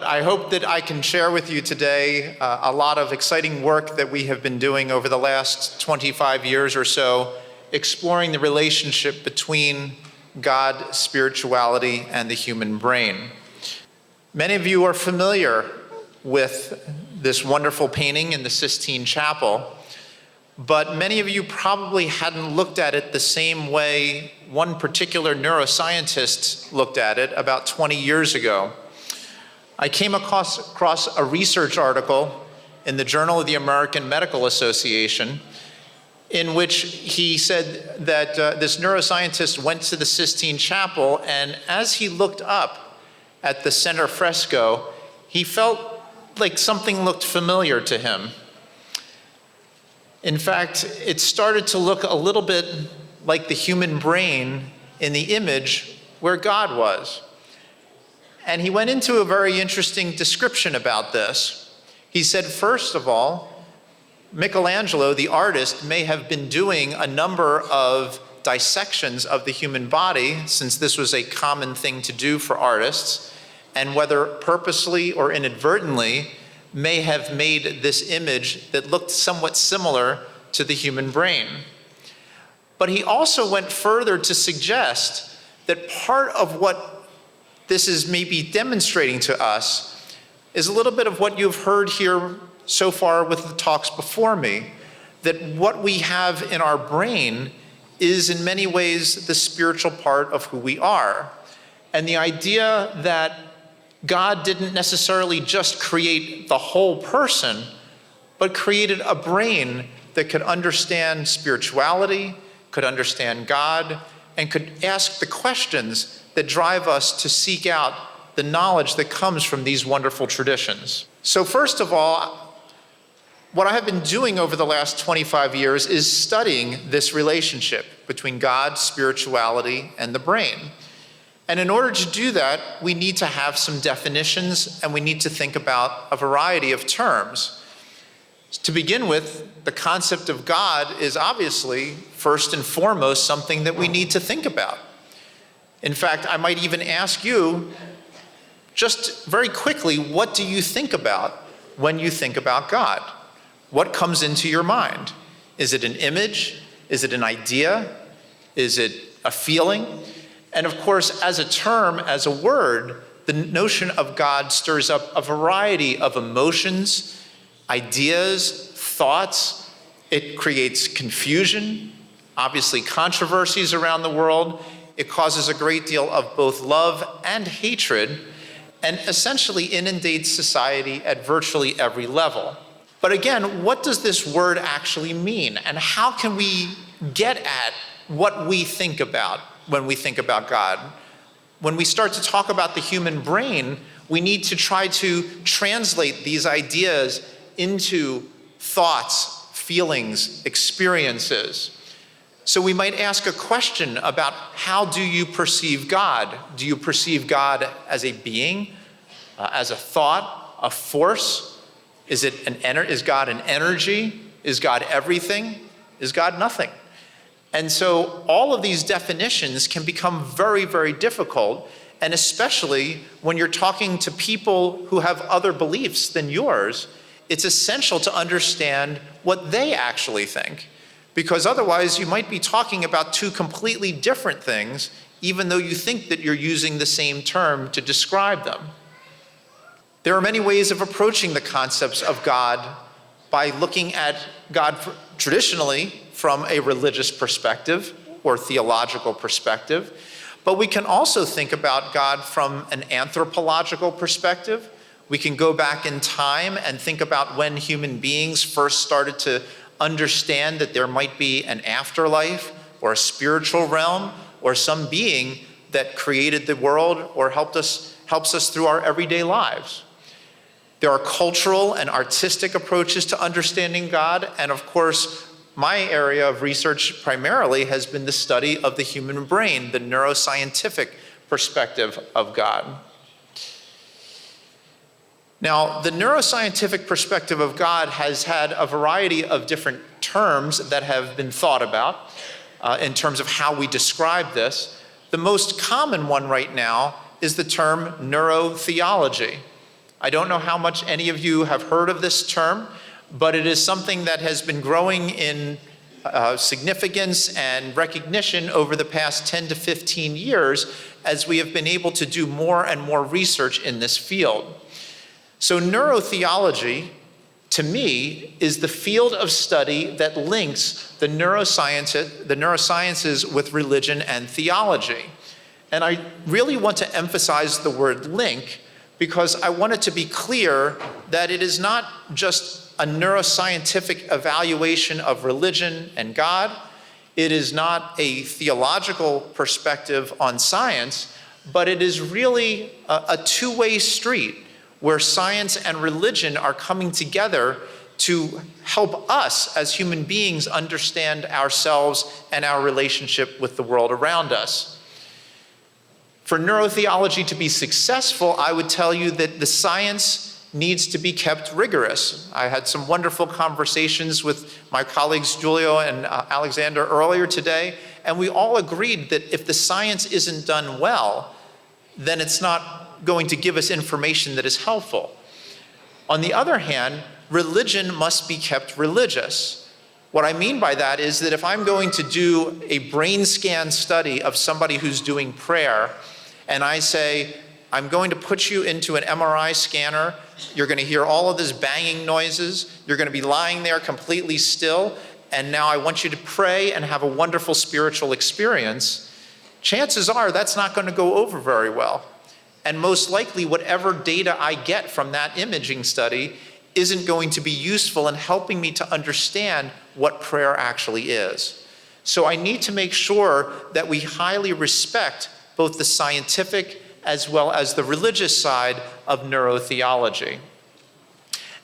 I hope that I can share with you today a lot of exciting work that we have been doing over the last 25 years or so, exploring the relationship between God, spirituality, and the human brain. Many of you are familiar with this wonderful painting in the Sistine Chapel, but many of you probably hadn't looked at it the same way one particular neuroscientist looked at it about 20 years ago. I came across a research article in the Journal of the American Medical Association in which he said that this neuroscientist went to the Sistine Chapel, and as he looked up at the center fresco, he felt like something looked familiar to him. In fact, it started to look a little bit like the human brain in the image where God was. And he went into a very interesting description about this. He said, first of all, Michelangelo, the artist, may have been doing a number of dissections of the human body, since this was a common thing to do for artists, and whether purposely or inadvertently, may have made this image that looked somewhat similar to the human brain. But he also went further to suggest that part of what this is maybe demonstrating to us is a little bit of what you've heard here so far with the talks before me, that what we have in our brain is in many ways the spiritual part of who we are. And the idea that God didn't necessarily just create the whole person, but created a brain that could understand spirituality, could understand God, and could ask the questions that drive us to seek out the knowledge that comes from these wonderful traditions. So first of all, what I have been doing over the last 25 years is studying this relationship between God, spirituality, and the brain. And in order to do that, we need to have some definitions, and we need to think about a variety of terms. To begin with, the concept of God is obviously, first and foremost, something that we need to think about. In fact, I might even ask you, just very quickly, what do you think about when you think about God? What comes into your mind? Is it an image? Is it an idea? Is it a feeling? And of course, as a term, as a word, the notion of God stirs up a variety of emotions, ideas, thoughts. It creates confusion, obviously controversies around the world. It causes a great deal of both love and hatred, and essentially inundates society at virtually every level. But again, what does this word actually mean? And how can we get at what we think about when we think about God? When we start to talk about the human brain, we need to try to translate these ideas into thoughts, feelings, experiences. So we might ask a question about, how do you perceive God? Do you perceive God as a being, as a thought, a force? Is God an energy? Is God everything? Is God nothing? And so all of these definitions can become very, very difficult, and especially when you're talking to people who have other beliefs than yours, it's essential to understand what they actually think. Because otherwise you might be talking about two completely different things, even though you think that you're using the same term to describe them. There are many ways of approaching the concepts of God by looking at God traditionally from a religious perspective or theological perspective, but we can also think about God from an anthropological perspective. We can go back in time and think about when human beings first started to understand that there might be an afterlife or a spiritual realm or some being that created the world or helps us through our everyday lives. There are cultural and artistic approaches to understanding God, and of course, my area of research primarily has been the study of the human brain, the neuroscientific perspective of God. Now, the neuroscientific perspective of God has had a variety of different terms that have been thought about in terms of how we describe this. The most common one right now is the term neurotheology. I don't know how much any of you have heard of this term, but it is something that has been growing in significance and recognition over the past 10 to 15 years as we have been able to do more and more research in this field. So neurotheology, to me, is the field of study that links the neurosciences with religion and theology. And I really want to emphasize the word link because I want it to be clear that it is not just a neuroscientific evaluation of religion and God. It is not a theological perspective on science, but it is really a two-way street where science and religion are coming together to help us as human beings understand ourselves and our relationship with the world around us. For neurotheology to be successful, I would tell you that the science needs to be kept rigorous. I had some wonderful conversations with my colleagues Julio and Alexander earlier today, and we all agreed that if the science isn't done well, then it's not going to give us information that is helpful. On the other hand, religion must be kept religious. What I mean by that is that if I'm going to do a brain scan study of somebody who's doing prayer, and I say, I'm going to put you into an MRI scanner, you're going to hear all of this banging noises, you're going to be lying there completely still, and now I want you to pray and have a wonderful spiritual experience, chances are that's not going to go over very well. And most likely whatever data I get from that imaging study isn't going to be useful in helping me to understand what prayer actually is. So I need to make sure that we highly respect both the scientific as well as the religious side of neurotheology.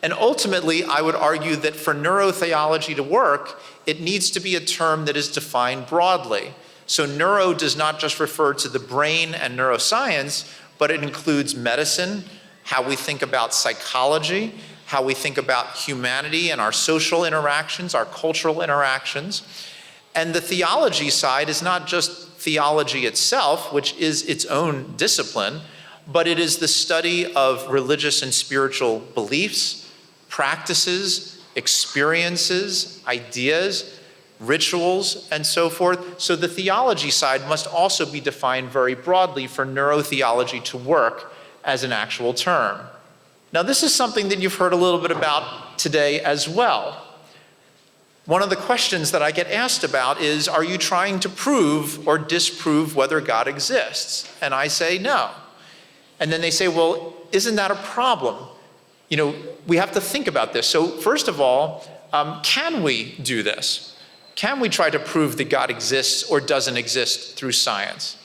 And ultimately, I would argue that for neurotheology to work, it needs to be a term that is defined broadly. So neuro does not just refer to the brain and neuroscience, but it includes medicine, how we think about psychology, how we think about humanity and our social interactions, our cultural interactions. And the theology side is not just theology itself, which is its own discipline, but it is the study of religious and spiritual beliefs, practices, experiences, ideas, rituals, and so forth. So the theology side must also be defined very broadly for neurotheology to work as an actual term. Now, this is something that you've heard a little bit about today as well. One of the questions that I get asked about is, are you trying to prove or disprove whether God exists? And I say no. And then they say, well, isn't that a problem? You know, we have to think about this. So first of all, can we do this? Can we try to prove that God exists or doesn't exist through science?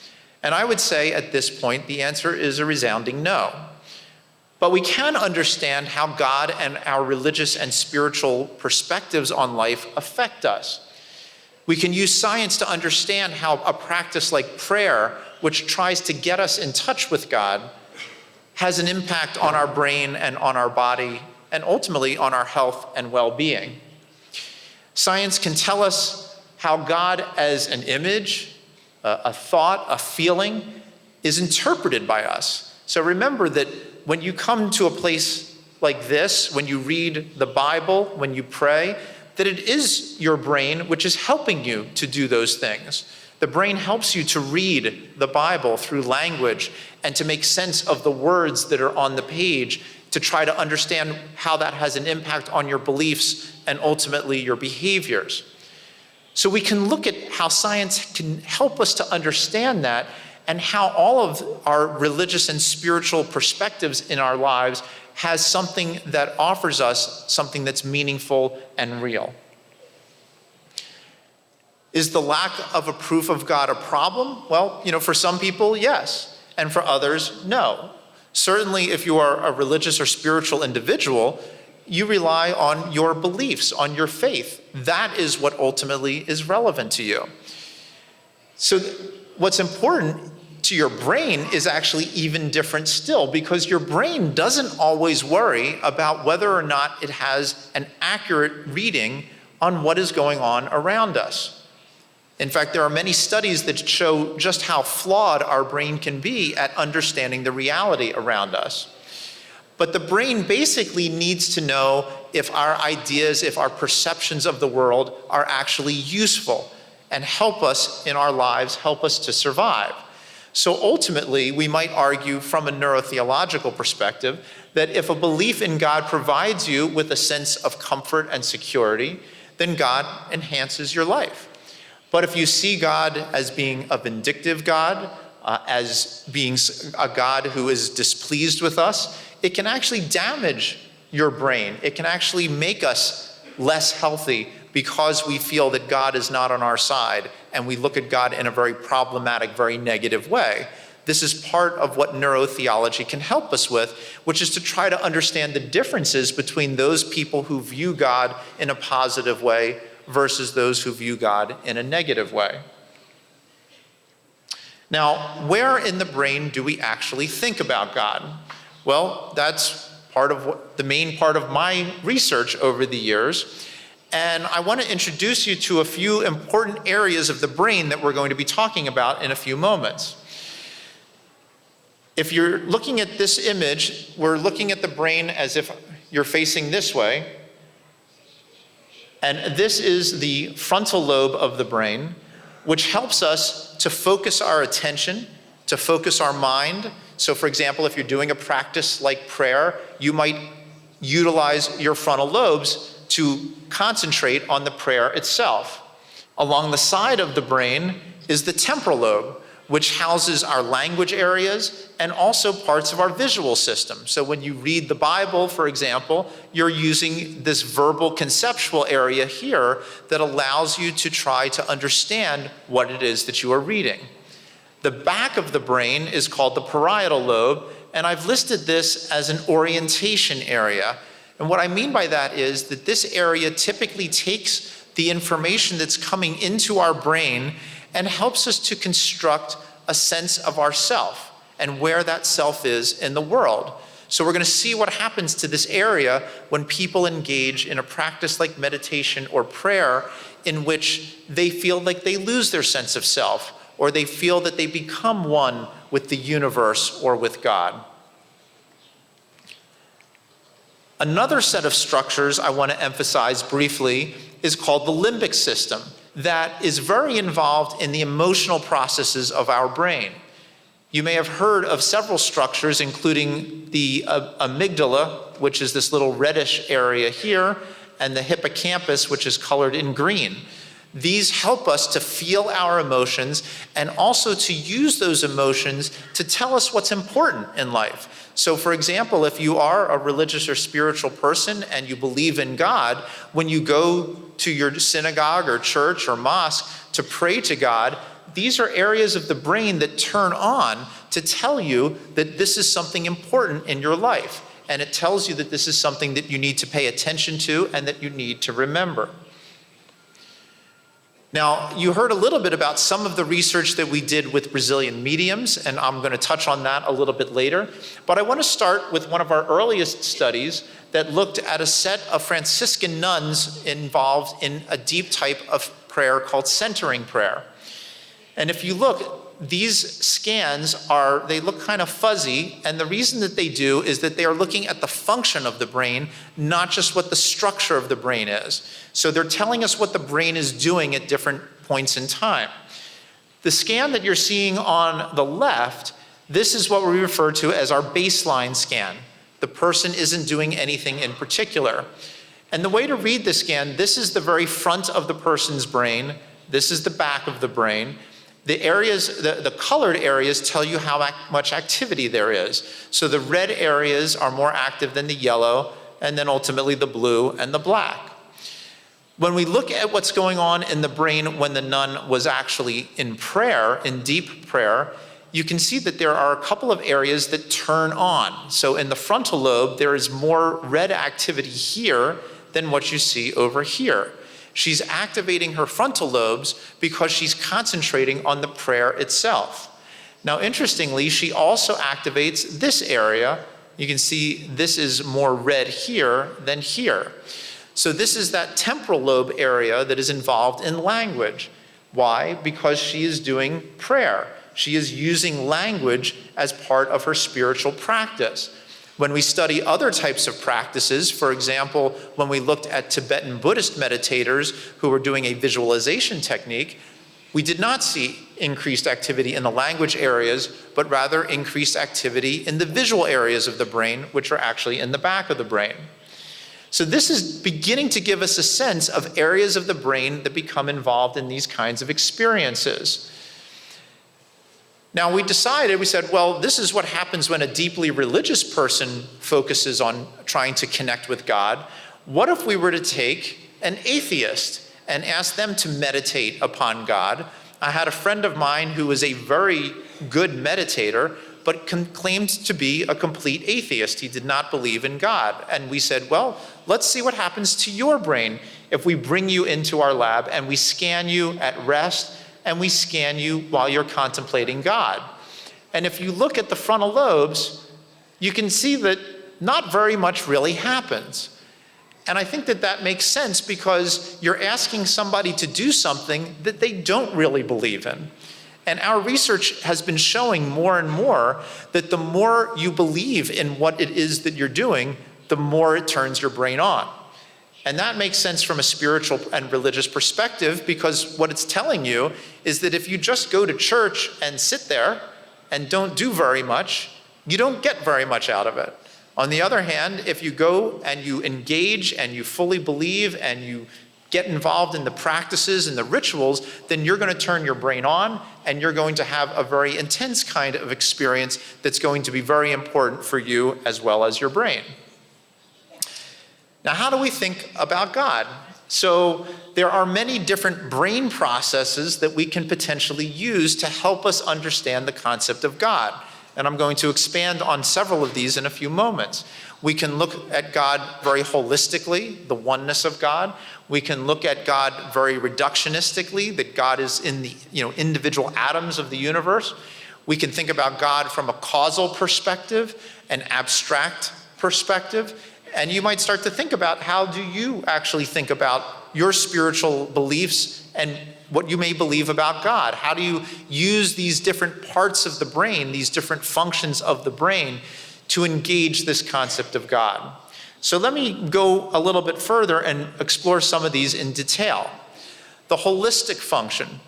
And I would say at this point, the answer is a resounding no. But we can understand how God and our religious and spiritual perspectives on life affect us. We can use science to understand how a practice like prayer, which tries to get us in touch with God, has an impact on our brain and on our body, and ultimately on our health and well-being. Science can tell us how God as an image, a thought, a feeling, is interpreted by us. So remember that when you come to a place like this, when you read the Bible, when you pray, that it is your brain which is helping you to do those things. The brain helps you to read the Bible through language and to make sense of the words that are on the page, to try to understand how that has an impact on your beliefs and ultimately your behaviors. So we can look at how science can help us to understand that, and how all of our religious and spiritual perspectives in our lives has something that offers us something that's meaningful and real. Is the lack of a proof of God a problem? Well, for some people, yes, and for others, no. Certainly, if you are a religious or spiritual individual, you rely on your beliefs, on your faith. That is what ultimately is relevant to you. So what's important to your brain is actually even different still, because your brain doesn't always worry about whether or not it has an accurate reading on what is going on around us. In fact, there are many studies that show just how flawed our brain can be at understanding the reality around us. But the brain basically needs to know if our ideas, if our perceptions of the world are actually useful and help us in our lives, help us to survive. So ultimately, we might argue from a neurotheological perspective that if a belief in God provides you with a sense of comfort and security, then God enhances your life. But if you see God as being a vindictive God, as being a God who is displeased with us, it can actually damage your brain. It can actually make us less healthy because we feel that God is not on our side and we look at God in a very problematic, very negative way. This is part of what neurotheology can help us with, which is to try to understand the differences between those people who view God in a positive way versus those who view God in a negative way. Now, where in the brain do we actually think about God? Well, that's the main part of my research over the years. And I want to introduce you to a few important areas of the brain that we're going to be talking about in a few moments. If you're looking at this image, we're looking at the brain as if you're facing this way. And this is the frontal lobe of the brain, which helps us to focus our attention, to focus our mind. So for example, if you're doing a practice like prayer, you might utilize your frontal lobes to concentrate on the prayer itself. Along the side of the brain is the temporal lobe, which houses our language areas and also parts of our visual system. So when you read the Bible, for example, you're using this verbal conceptual area here that allows you to try to understand what it is that you are reading. The back of the brain is called the parietal lobe, and I've listed this as an orientation area. And what I mean by that is that this area typically takes the information that's coming into our brain and helps us to construct a sense of ourself and where that self is in the world. So we're going to see what happens to this area when people engage in a practice like meditation or prayer in which they feel like they lose their sense of self, or they feel that they become one with the universe or with God. Another set of structures I want to emphasize briefly is called the limbic system, that is very involved in the emotional processes of our brain. You may have heard of several structures, including the amygdala, which is this little reddish area here, and the hippocampus, which is colored in green. These help us to feel our emotions and also to use those emotions to tell us what's important in life. So for example, if you are a religious or spiritual person and you believe in God, when you go to your synagogue or church or mosque to pray to God, these are areas of the brain that turn on to tell you that this is something important in your life. And it tells you that this is something that you need to pay attention to and that you need to remember. Now, you heard a little bit about some of the research that we did with Brazilian mediums, and I'm going to touch on that a little bit later. But I want to start with one of our earliest studies that looked at a set of Franciscan nuns involved in a deep type of prayer called centering prayer. And if you look, these scans they look kind of fuzzy, and the reason that they do is that they are looking at the function of the brain, not just what the structure of the brain is. So they're telling us what the brain is doing at different points in time. The scan that you're seeing on the left, this is what we refer to as our baseline scan. The person isn't doing anything in particular. And the way to read the scan, this is the very front of the person's brain, this is the back of the brain. The areas, the colored areas tell you how much activity there is. So the red areas are more active than the yellow, and then ultimately the blue and the black. When we look at what's going on in the brain when the nun was actually in prayer, in deep prayer, you can see that there are a couple of areas that turn on. So in the frontal lobe, there is more red activity here than what you see over here. She's activating her frontal lobes because she's concentrating on the prayer itself. Now, interestingly, she also activates this area. You can see this is more red here than here. So this is that temporal lobe area that is involved in language. Why? Because she is doing prayer. She is using language as part of her spiritual practice. When we study other types of practices, for example, when we looked at Tibetan Buddhist meditators who were doing a visualization technique, we did not see increased activity in the language areas, but rather increased activity in the visual areas of the brain, which are actually in the back of the brain. So this is beginning to give us a sense of areas of the brain that become involved in these kinds of experiences. Now we said, well, this is what happens when a deeply religious person focuses on trying to connect with God. What if we were to take an atheist and ask them to meditate upon God? I had a friend of mine who was a very good meditator, but claimed to be a complete atheist. He did not believe in God. And we said, well, let's see what happens to your brain if we bring you into our lab and we scan you at rest and we scan you while you're contemplating God. And if you look at the frontal lobes, you can see that not very much really happens. And I think that that makes sense because you're asking somebody to do something that they don't really believe in. And our research has been showing more and more that the more you believe in what it is that you're doing, the more it turns your brain on. And that makes sense from a spiritual and religious perspective, because what it's telling you is that if you just go to church and sit there and don't do very much, you don't get very much out of it. On the other hand, if you go and you engage and you fully believe and you get involved in the practices and the rituals, then you're going to turn your brain on and you're going to have a very intense kind of experience that's going to be very important for you as well as your brain. Now, how do we think about God? So there are many different brain processes that we can potentially use to help us understand the concept of God. And I'm going to expand on several of these in a few moments. We can look at God very holistically, the oneness of God. We can look at God very reductionistically, that God is in the individual atoms of the universe. We can think about God from a causal perspective, an abstract perspective. And you might start to think about, how do you actually think about your spiritual beliefs and what you may believe about God? How do you use these different parts of the brain, these different functions of the brain, to engage this concept of God? So let me go a little bit further and explore some of these in detail. The holistic function.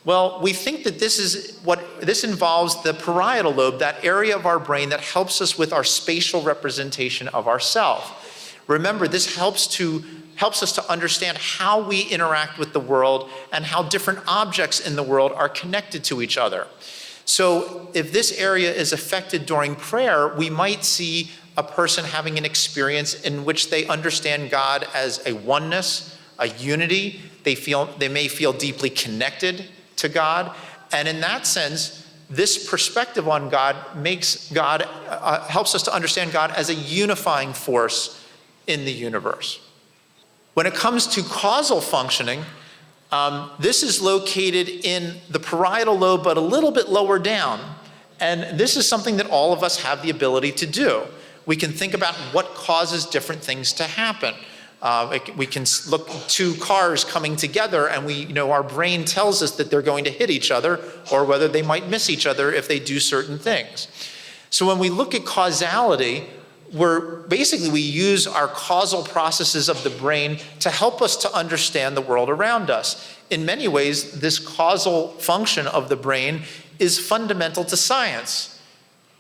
Well, we think that this involves the parietal lobe, that area of our brain that helps us with our spatial representation of ourself. Remember, this helps us to understand how we interact with the world and how different objects in the world are connected to each other. So if this area is affected during prayer, we might see a person having an experience in which they understand God as a oneness, a unity. They may feel deeply connected to God. And in that sense, this perspective on God helps us to understand God as a unifying force in the universe. When it comes to causal functioning, this is located in the parietal lobe, but a little bit lower down. And this is something that all of us have the ability to do. We can think about what causes different things to happen. We can look at two cars coming together and our brain tells us that they're going to hit each other or whether they might miss each other if they do certain things. So when we look at causality, we use our causal processes of the brain to help us to understand the world around us. In many ways, this causal function of the brain is fundamental to science.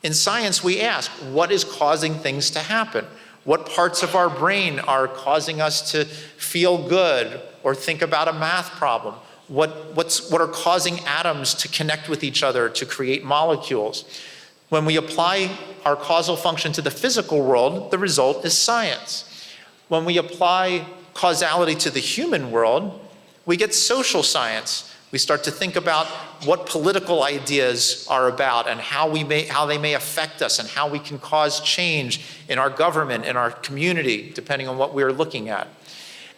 In science, we ask, what is causing things to happen? What parts of our brain are causing us to feel good or think about a math problem? What are causing atoms to connect with each other to create molecules? When we apply our causal function to the physical world, the result is science. When we apply causality to the human world, we get social science. We start to think about what political ideas are about and how they may affect us and how we can cause change in our government, in our community, depending on what we're looking at.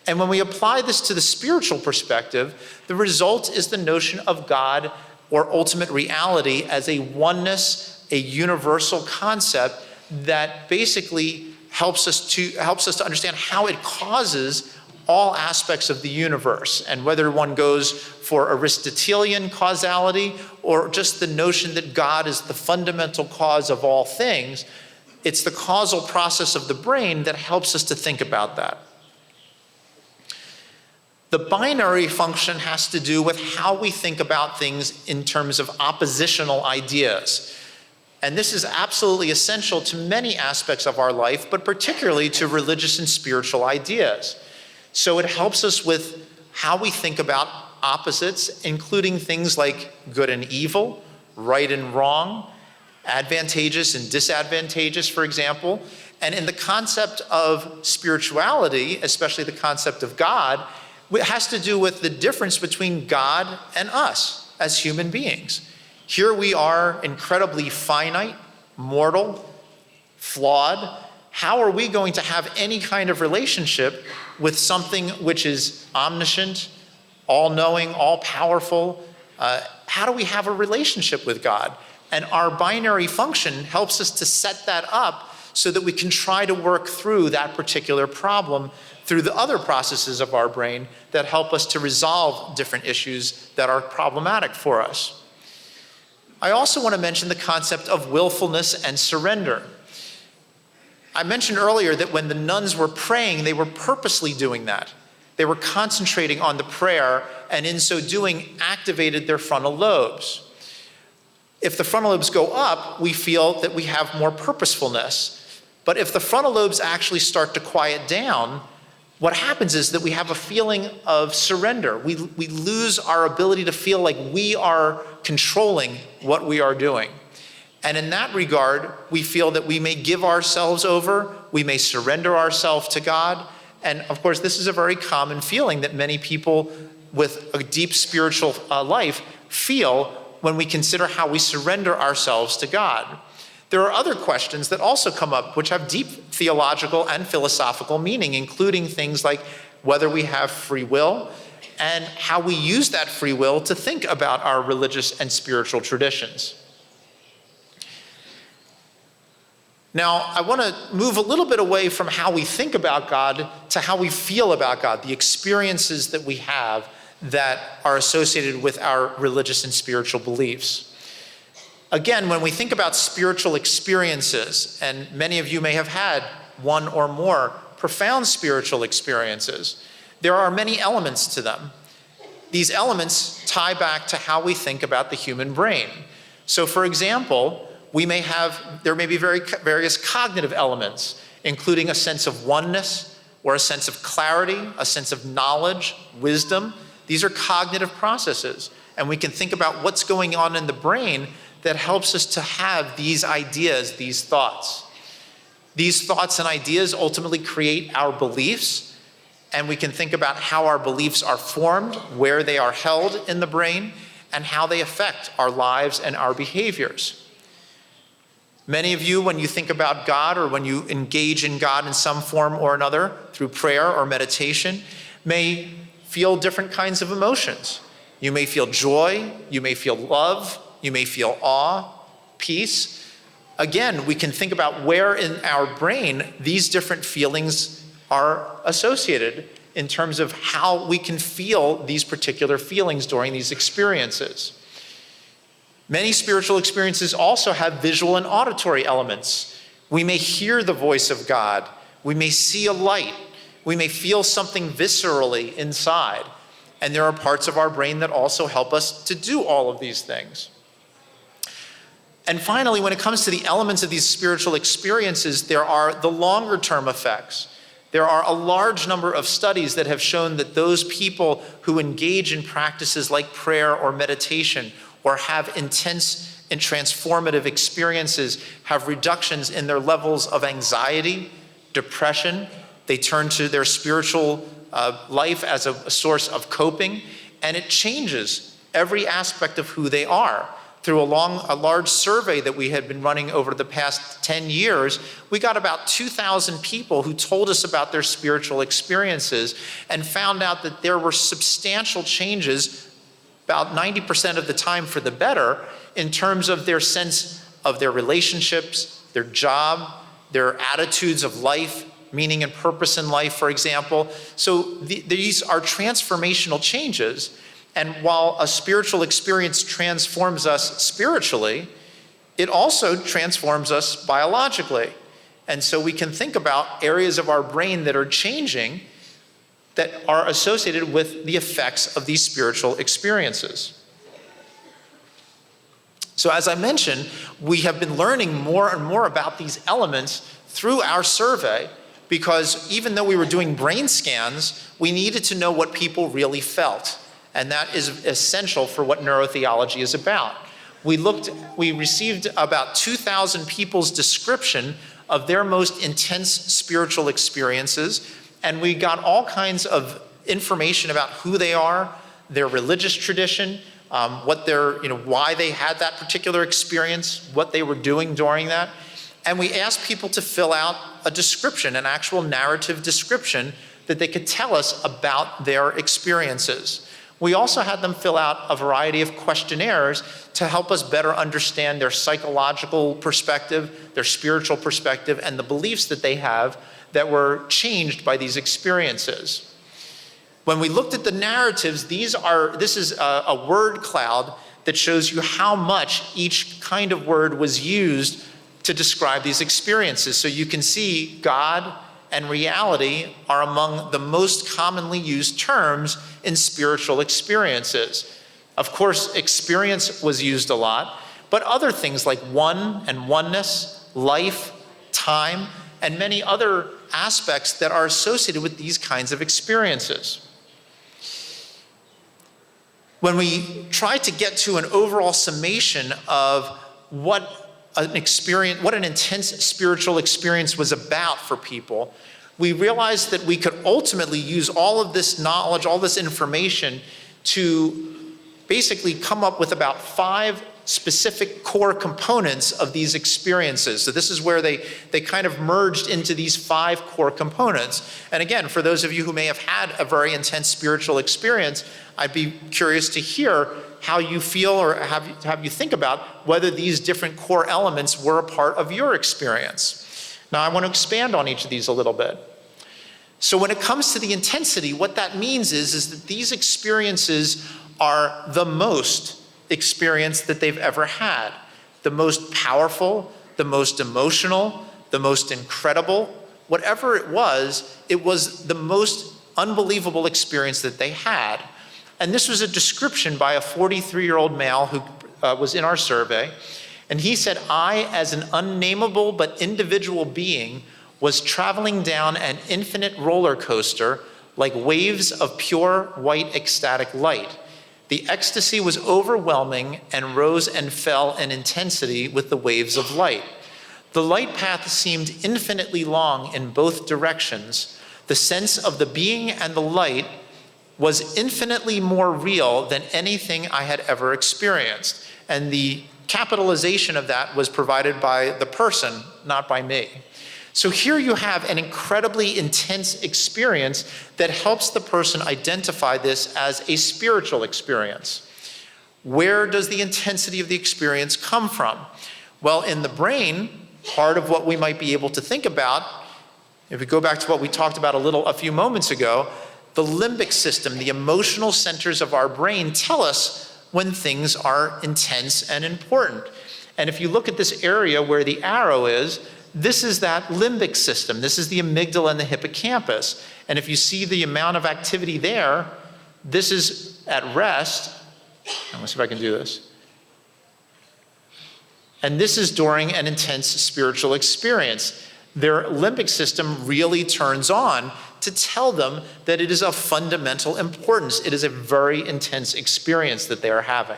And when we apply this to the spiritual perspective, the result is the notion of God or ultimate reality as a oneness, a universal concept that basically helps us to understand how it causes all aspects of the universe. And whether one goes for Aristotelian causality or just the notion that God is the fundamental cause of all things, it's the causal process of the brain that helps us to think about that. The binary function has to do with how we think about things in terms of oppositional ideas. And this is absolutely essential to many aspects of our life, but particularly to religious and spiritual ideas. So it helps us with how we think about opposites, including things like good and evil, right and wrong, advantageous and disadvantageous, for example. And in the concept of spirituality, especially the concept of God, it has to do with the difference between God and us as human beings. Here we are incredibly finite, mortal, flawed. How are we going to have any kind of relationship with something which is omniscient, all-knowing, all-powerful? How do we have a relationship with God? And our binary function helps us to set that up so that we can try to work through that particular problem through the other processes of our brain that help us to resolve different issues that are problematic for us. I also want to mention the concept of willfulness and surrender. I mentioned earlier that when the nuns were praying, they were purposely doing that. They were concentrating on the prayer, and in so doing, activated their frontal lobes. If the frontal lobes go up, we feel that we have more purposefulness. But if the frontal lobes actually start to quiet down, what happens is that we have a feeling of surrender. We lose our ability to feel like we are controlling what we are doing. And in that regard, we feel that we may give ourselves over, we may surrender ourselves to God. And of course, this is a very common feeling that many people with a deep spiritual life feel when we consider how we surrender ourselves to God. There are other questions that also come up which have deep theological and philosophical meaning, including things like whether we have free will and how we use that free will to think about our religious and spiritual traditions. Now, I want to move a little bit away from how we think about God to how we feel about God, the experiences that we have that are associated with our religious and spiritual beliefs. Again, when we think about spiritual experiences, and many of you may have had one or more profound spiritual experiences, there are many elements to them. These elements tie back to how we think about the human brain. So for example, there may be various cognitive elements, including a sense of oneness, or a sense of clarity, a sense of knowledge, wisdom. These are cognitive processes, and we can think about what's going on in the brain that helps us to have these ideas, these thoughts. These thoughts and ideas ultimately create our beliefs, and we can think about how our beliefs are formed, where they are held in the brain, and how they affect our lives and our behaviors. Many of you, when you think about God or when you engage in God in some form or another through prayer or meditation, may feel different kinds of emotions. You may feel joy, you may feel love, you may feel awe, peace. Again, we can think about where in our brain these different feelings are associated in terms of how we can feel these particular feelings during these experiences. Many spiritual experiences also have visual and auditory elements. We may hear the voice of God. We may see a light. We may feel something viscerally inside. And there are parts of our brain that also help us to do all of these things. And finally, when it comes to the elements of these spiritual experiences, there are the longer term effects. There are a large number of studies that have shown that those people who engage in practices like prayer or meditation or have intense and transformative experiences have reductions in their levels of anxiety, depression. They turn to their spiritual life as a source of coping, and it changes every aspect of who they are. Through a large survey that we had been running over the past 10 years, we got about 2,000 people who told us about their spiritual experiences and found out that there were substantial changes, about 90% of the time for the better, in terms of their sense of their relationships, their job, their attitudes of life, meaning and purpose in life, for example. So these are transformational changes. And while a spiritual experience transforms us spiritually, it also transforms us biologically. And so we can think about areas of our brain that are changing that are associated with the effects of these spiritual experiences. So as I mentioned, we have been learning more and more about these elements through our survey, because even though we were doing brain scans, we needed to know what people really felt. And that is essential for what neurotheology is about. We received about 2,000 people's description of their most intense spiritual experiences, and we got all kinds of information about who they are, their religious tradition, why they had that particular experience, what they were doing during that. And we asked people to fill out a description, an actual narrative description that they could tell us about their experiences. We also had them fill out a variety of questionnaires to help us better understand their psychological perspective, their spiritual perspective, and the beliefs that they have that were changed by these experiences. When we looked at the narratives, this is a word cloud that shows you how much each kind of word was used to describe these experiences. So you can see God and reality are among the most commonly used terms in spiritual experiences. Of course, experience was used a lot, but other things like one and oneness, life, time, and many other aspects that are associated with these kinds of experiences. When we try to get to an overall summation of what an intense spiritual experience was about for people, we realized that we could ultimately use all of this knowledge, all this information, to basically come up with about 5 specific core components of these experiences. So this is where they kind of merged into these 5 core components. And again, for those of you who may have had a very intense spiritual experience, I'd be curious to hear how you feel, or have you think about whether these different core elements were a part of your experience. Now, I want to expand on each of these a little bit. So when it comes to the intensity, what that means is that these experiences are the most experience that they've ever had. The most powerful, the most emotional, the most incredible, whatever it was the most unbelievable experience that they had. And this was a description by a 43-year-old male who was in our survey. And he said, "I, as an unnameable but individual being, was traveling down an infinite roller coaster like waves of pure white ecstatic light. The ecstasy was overwhelming and rose and fell in intensity with the waves of light. The light path seemed infinitely long in both directions. The sense of the being and the light was infinitely more real than anything I had ever experienced." And the capitalization of that was provided by the person, not by me. So here you have an incredibly intense experience that helps the person identify this as a spiritual experience. Where does the intensity of the experience come from? Well, in the brain, part of what we might be able to think about, if we go back to what we talked about a few moments ago, the limbic system, the emotional centers of our brain, tell us when things are intense and important. And if you look at this area where the arrow is, this is that limbic system. This is the amygdala and the hippocampus. And if you see the amount of activity there, this is at rest. Let me see if I can do this. And this is during an intense spiritual experience. Their limbic system really turns on to tell them that it is of fundamental importance. It is a very intense experience that they are having.